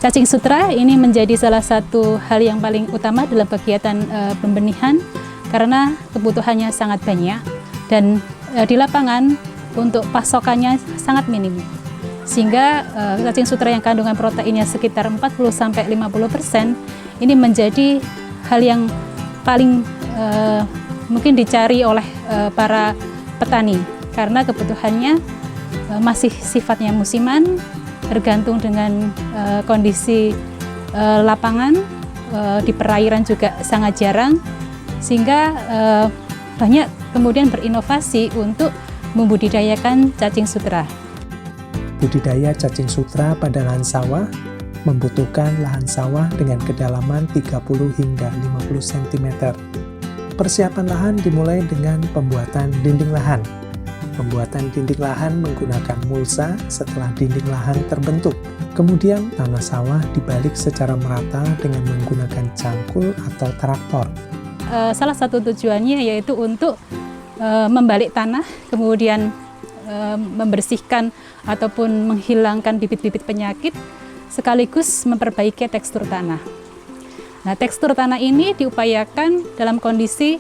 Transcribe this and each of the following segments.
Cacing sutra ini menjadi salah satu hal yang paling utama dalam kegiatan pembenihan karena kebutuhannya sangat banyak dan di lapangan untuk pasokannya sangat minim. Sehingga cacing sutra yang kandungan proteinnya sekitar 40-50% ini menjadi hal yang paling mungkin dicari oleh para petani karena kebutuhannya masih sifatnya musiman, tergantung dengan kondisi lapangan, di perairan juga sangat jarang, sehingga banyak kemudian berinovasi untuk membudidayakan cacing sutra. Budidaya cacing sutra pada lahan sawah membutuhkan lahan sawah dengan kedalaman 30 hingga 50 cm. Persiapan lahan dimulai dengan pembuatan dinding lahan. Pembuatan dinding lahan menggunakan mulsa setelah dinding lahan terbentuk. Kemudian tanah sawah dibalik secara merata dengan menggunakan cangkul atau traktor. Salah satu tujuannya yaitu untuk membalik tanah, kemudian membersihkan ataupun menghilangkan bibit-bibit penyakit, sekaligus memperbaiki tekstur tanah. Nah, tekstur tanah ini diupayakan dalam kondisi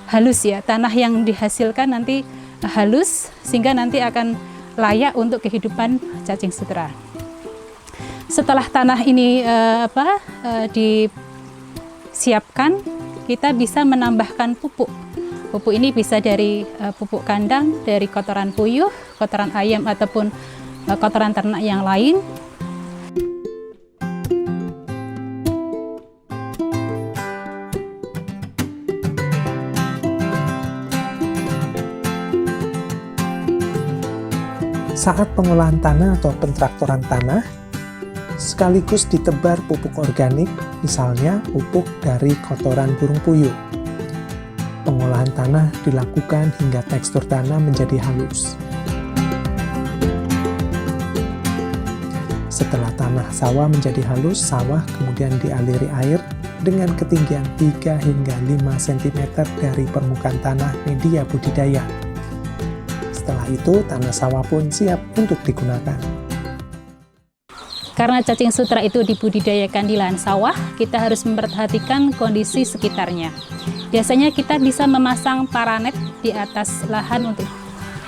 halus ya, tanah yang dihasilkan nanti halus sehingga nanti akan layak untuk kehidupan cacing sutra. Setelah tanah ini disiapkan, kita bisa menambahkan pupuk. Pupuk ini bisa dari pupuk kandang, dari kotoran puyuh, kotoran ayam ataupun kotoran ternak yang lain. Saat pengolahan tanah atau pentraktoran tanah, sekaligus ditebar pupuk organik, misalnya pupuk dari kotoran burung puyuh. Pengolahan tanah dilakukan hingga tekstur tanah menjadi halus. Setelah tanah sawah menjadi halus, sawah kemudian dialiri air dengan ketinggian 3 hingga 5 cm dari permukaan tanah media budidaya. Setelah itu, tanah sawah pun siap untuk digunakan. Karena cacing sutra itu dibudidayakan di lahan sawah, kita harus memperhatikan kondisi sekitarnya. Biasanya kita bisa memasang paranet di atas lahan untuk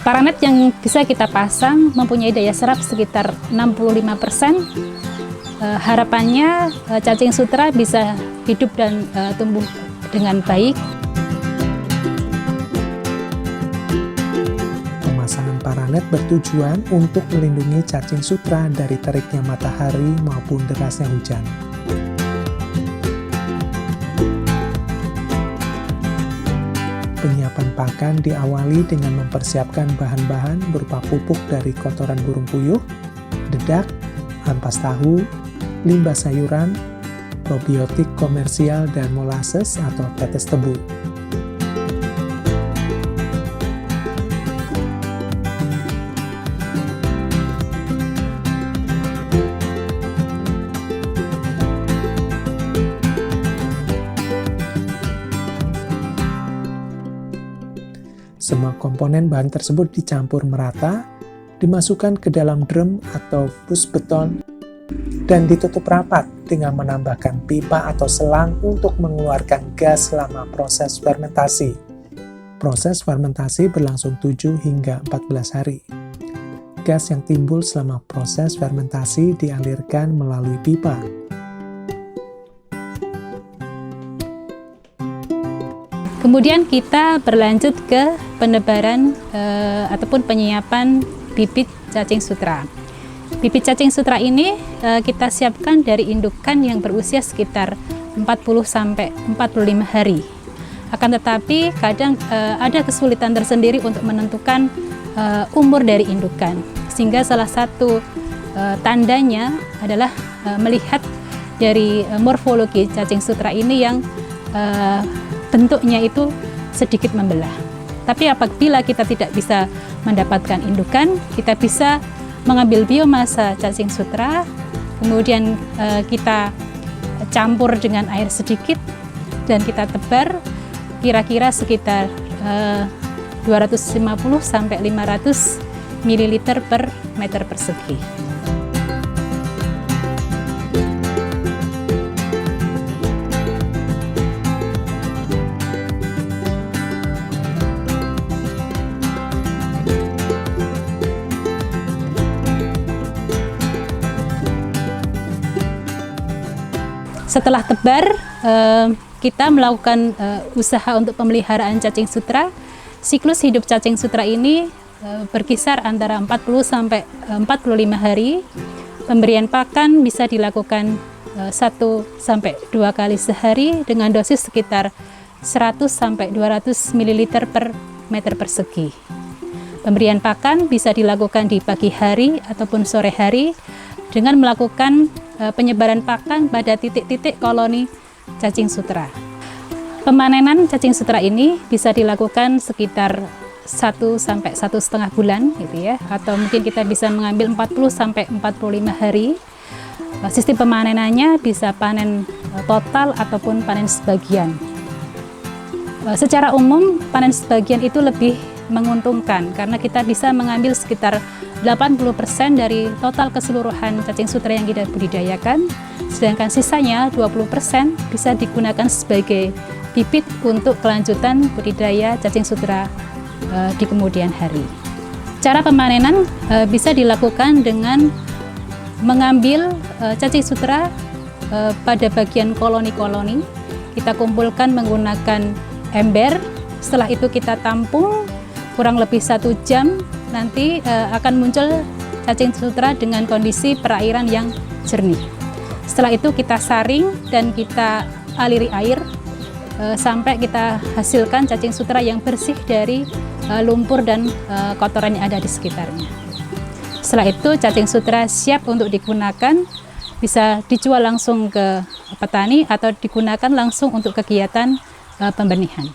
paranet yang bisa kita pasang mempunyai daya serap sekitar 65%. Harapannya cacing sutra bisa hidup dan tumbuh dengan baik. Pemasangan paranet bertujuan untuk melindungi cacing sutra dari teriknya matahari maupun derasnya hujan. Penyiapan pakan diawali dengan mempersiapkan bahan-bahan berupa pupuk dari kotoran burung puyuh, dedak, ampas tahu, limbah sayuran, probiotik komersial dan molasses atau tetes tebu. Semua komponen bahan tersebut dicampur merata, dimasukkan ke dalam drum atau bus beton, dan ditutup rapat dengan menambahkan pipa atau selang untuk mengeluarkan gas selama proses fermentasi. Proses fermentasi berlangsung 7 hingga 14 hari. Gas yang timbul selama proses fermentasi dialirkan melalui pipa. Kemudian kita berlanjut ke penebaran ataupun penyiapan bibit cacing sutra. Bibit cacing sutra ini kita siapkan dari indukan yang berusia sekitar 40-45 hari. Akan tetapi kadang ada kesulitan tersendiri untuk menentukan umur dari indukan. Sehingga salah satu tandanya adalah melihat dari morfologi cacing sutra ini yang bentuknya itu sedikit membelah. Tapi apabila kita tidak bisa mendapatkan indukan, kita bisa mengambil biomasa cacing sutra, kemudian kita campur dengan air sedikit dan kita tebar kira-kira sekitar 250-500 ml per meter persegi. Setelah tebar, kita melakukan usaha untuk pemeliharaan cacing sutra. Siklus hidup cacing sutra ini berkisar antara 40 sampai 45 hari. Pemberian pakan bisa dilakukan 1 sampai 2 kali sehari dengan dosis sekitar 100 sampai 200 ml per meter persegi. Pemberian pakan bisa dilakukan di pagi hari ataupun sore hari dengan melakukan penyebaran pakan pada titik-titik koloni cacing sutra. Pemanenan cacing sutra ini bisa dilakukan sekitar 1 sampai 1,5 bulan gitu ya, atau mungkin kita bisa mengambil 40 sampai 45 hari. Sistem pemanenannya bisa panen total ataupun panen sebagian. Secara umum panen sebagian itu lebih menguntungkan karena kita bisa mengambil sekitar 80% dari total keseluruhan cacing sutra yang kita budidayakan, sedangkan sisanya 20% bisa digunakan sebagai bibit untuk kelanjutan budidaya cacing sutra di kemudian hari. Cara pemanenan bisa dilakukan dengan mengambil cacing sutra pada bagian koloni-koloni. Kita kumpulkan menggunakan ember, setelah itu kita tampung kurang lebih 1 jam, nanti akan muncul cacing sutra dengan kondisi perairan yang jernih. Setelah itu kita saring dan kita aliri air sampai kita hasilkan cacing sutra yang bersih dari lumpur dan kotoran yang ada di sekitarnya. Setelah itu cacing sutra siap untuk digunakan, bisa dijual langsung ke petani atau digunakan langsung untuk kegiatan pembenihan.